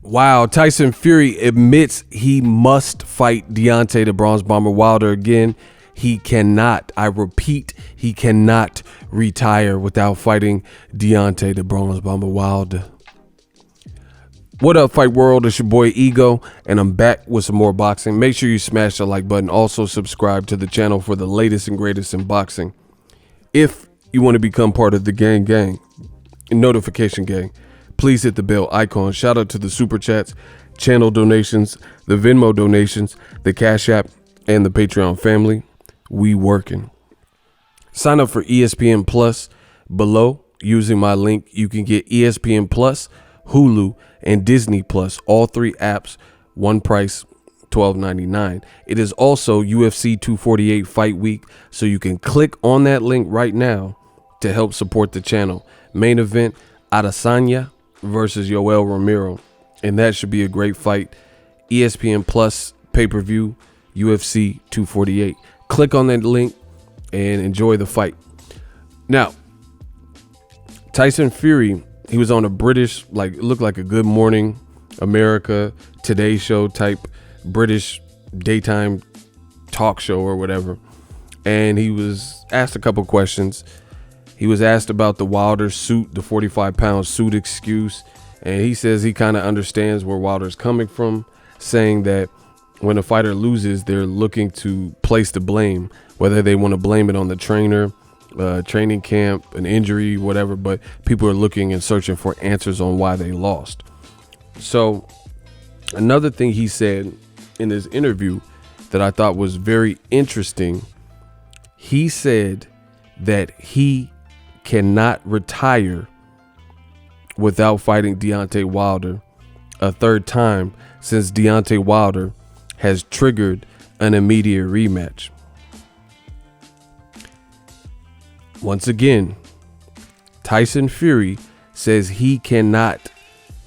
Wow, Tyson Fury admits he must fight Deontay the Bronze Bomber Wilder again. He cannot, I repeat, he cannot retire without fighting Deontay the Bronze Bomber Wilder. What up, Fight World? It's your boy Ego, and I'm back with some more boxing. Make sure you smash the like button. Also subscribe to the channel for the latest and greatest in boxing. If you want to become part of the gang, notification gang, please hit the bell icon. Shout out to the super chats, channel donations, the Venmo donations, the Cash App, and the Patreon family. We working. Sign up for ESPN Plus below using my link. You can get ESPN Plus, Hulu, and Disney Plus, all three apps, one price, $12.99. It is also UFC 248 Fight Week, so you can click on that link right now to help support the channel. Main event, Adesanya versus Yoel Romero, and that should be a great fight. ESPN Plus pay-per-view, UFC 248. Click on that link and enjoy the fight. Now, Tyson Fury, he was on a British, like, it looked like a Good Morning America, Today Show type British daytime talk show or whatever, and he was asked a couple questions. He was asked about the Wilder suit, the 45-pound suit excuse, and he says he kind of understands where Wilder's coming from, saying that when a fighter loses, they're looking to place the blame, whether they want to blame it on the trainer, training camp, an injury, whatever, but people are looking and searching for answers on why they lost. So another thing he said in his interview that I thought was very interesting, he said that he cannot retire without fighting Deontay Wilder a third time, since Deontay Wilder has triggered an immediate rematch. Once again, Tyson Fury says he cannot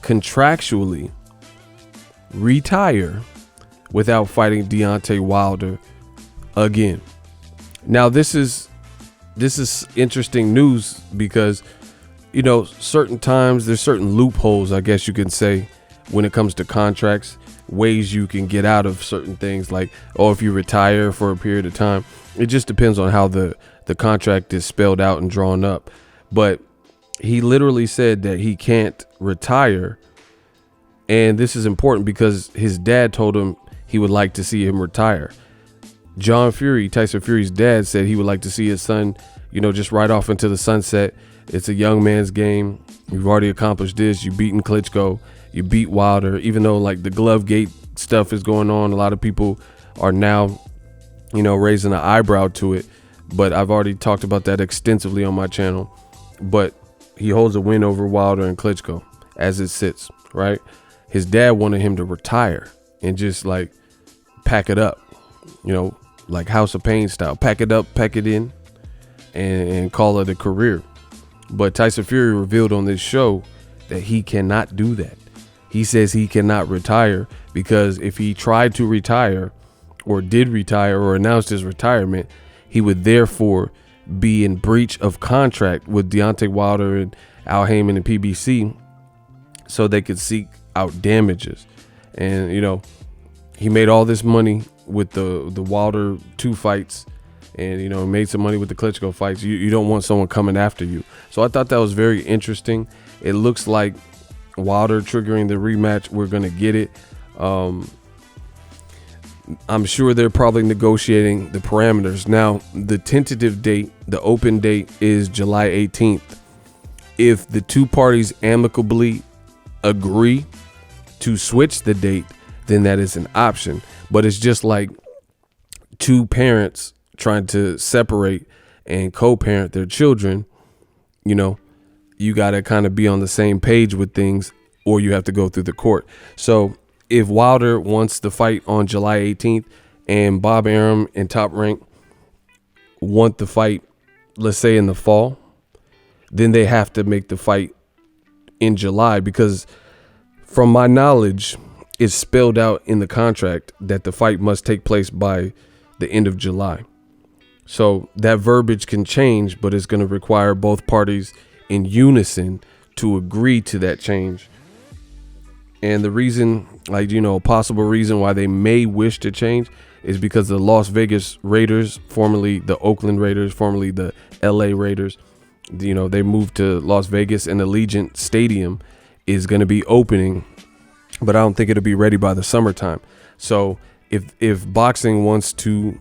contractually retire without fighting Deontay Wilder again. Now, this is interesting news because, you know, certain times there's certain loopholes, I guess you can say, when it comes to contracts, ways you can get out of certain things, like, oh, if you retire for a period of time. It just depends on how the contract is spelled out and drawn up. But he literally said that he can't retire, and this is important because his dad told him he would like to see him retire. John Fury, Tyson Fury's dad, said he would like to see his son, you know, just ride off into the sunset. It's a young man's game. You've already accomplished this. You've beaten Klitschko. You beat Wilder. Even though, like, the glove gate stuff is going on, a lot of people are now, you know, raising an eyebrow to it. But I've already talked about that extensively on my channel. But he holds a win over Wilder and Klitschko as it sits, right? His dad wanted him to retire and just, like, pack it up, you know, like House of Pain style. Pack it up, pack it in, and call it a career. But Tyson Fury revealed on this show that he cannot do that. He says he cannot retire because if he tried to retire or did retire or announced his retirement, he would therefore be in breach of contract with Deontay Wilder and Al Heyman and PBC, so they could seek out damages. And, you know, he made all this money with the Wilder 2 fights, and, you know, made some money with the Klitschko fights. You don't want someone coming after you. So I thought that was very interesting. It looks like Wilder triggering the rematch. We're going to get it. I'm sure they're probably negotiating the parameters. Now, the tentative date, the open date, is July 18th. If the two parties amicably agree to switch the date, then that is an option. But it's just like two parents trying to separate and co-parent their children. You know, you got to kind of be on the same page with things, or you have to go through the court. So if Wilder wants the fight on July 18th and Bob Arum and Top Rank want the fight, let's say in the fall, then they have to make the fight in July, because from my knowledge, it's spelled out in the contract that the fight must take place by the end of July. So that verbiage can change, but it's going to require both parties in unison to agree to that change. And the reason, like, you know, a possible reason why they may wish to change is because the Las Vegas Raiders, formerly the Oakland Raiders, formerly the LA Raiders, you know, they moved to Las Vegas, and Allegiant Stadium is going to be opening, but I don't think it'll be ready by the summertime. So if boxing wants to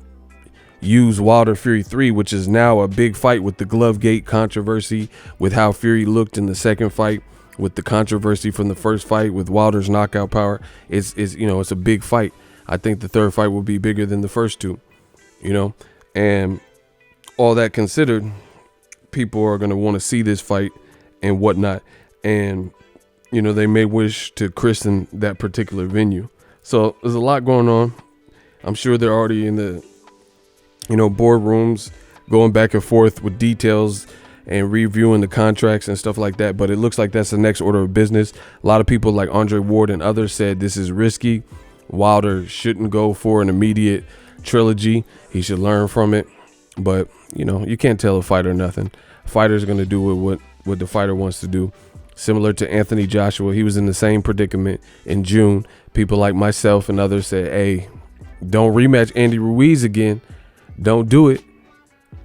use Wilder Fury 3, which is now a big fight with the Glovegate controversy, with how Fury looked in the second fight, with the controversy from the first fight, with Wilder's knockout power, it's you know, it's a big fight. I think the third fight will be bigger than the first two, you know, and all that considered, people are going to want to see this fight and whatnot. And, you know, they may wish to christen that particular venue. So there's a lot going on. I'm sure they're already in the, you know, boardrooms going back and forth with details and reviewing the contracts and stuff like that. But it looks like that's the next order of business. A lot of people like Andre Ward and others said this is risky. Wilder shouldn't go for an immediate trilogy. He should learn from it. But, you know, you can't tell a fighter nothing. A fighter's going to do what the fighter wants to do. Similar to Anthony Joshua, he was in the same predicament in June. People like myself and others said, hey, don't rematch Andy Ruiz again. Don't do it.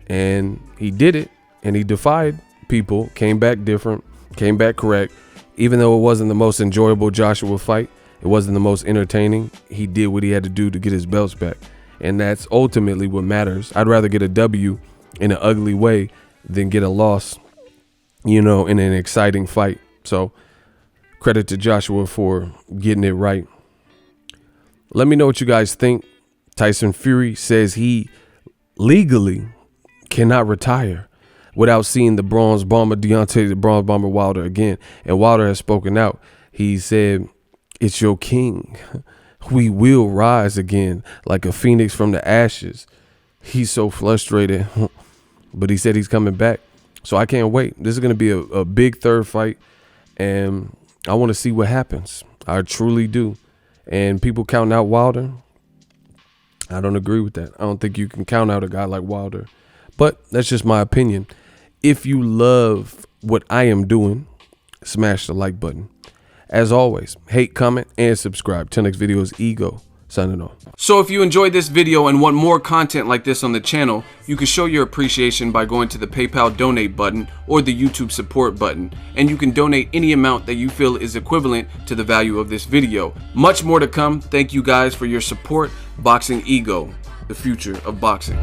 And he did it, and he defied people, came back different, came back correct. Even though it wasn't the most enjoyable Joshua fight, it wasn't the most entertaining, he did what he had to do to get his belts back. And that's ultimately what matters. I'd rather get a W in an ugly way than get a loss, you know, in an exciting fight. So credit to Joshua for getting it right. Let me know what you guys think. Tyson Fury says he legally cannot retire without seeing the Bronze Bomber, Deontay, the Bronze Bomber Wilder again. And Wilder has spoken out. He said, it's your king. We will rise again like a phoenix from the ashes. He's so frustrated, but he said he's coming back. So I can't wait. This is going to be a big third fight, and I want to see what happens. I truly do. And people counting out Wilder, I don't agree with that. I don't think you can count out a guy like Wilder, but that's just my opinion. If you love what I am doing, smash the like button. As always, hate, comment, and subscribe. 10X Videos Ego, signing off. So if you enjoyed this video and want more content like this on the channel, you can show your appreciation by going to the PayPal donate button or the YouTube support button. And you can donate any amount that you feel is equivalent to the value of this video. Much more to come. Thank you guys for your support. Boxing Ego, the future of boxing.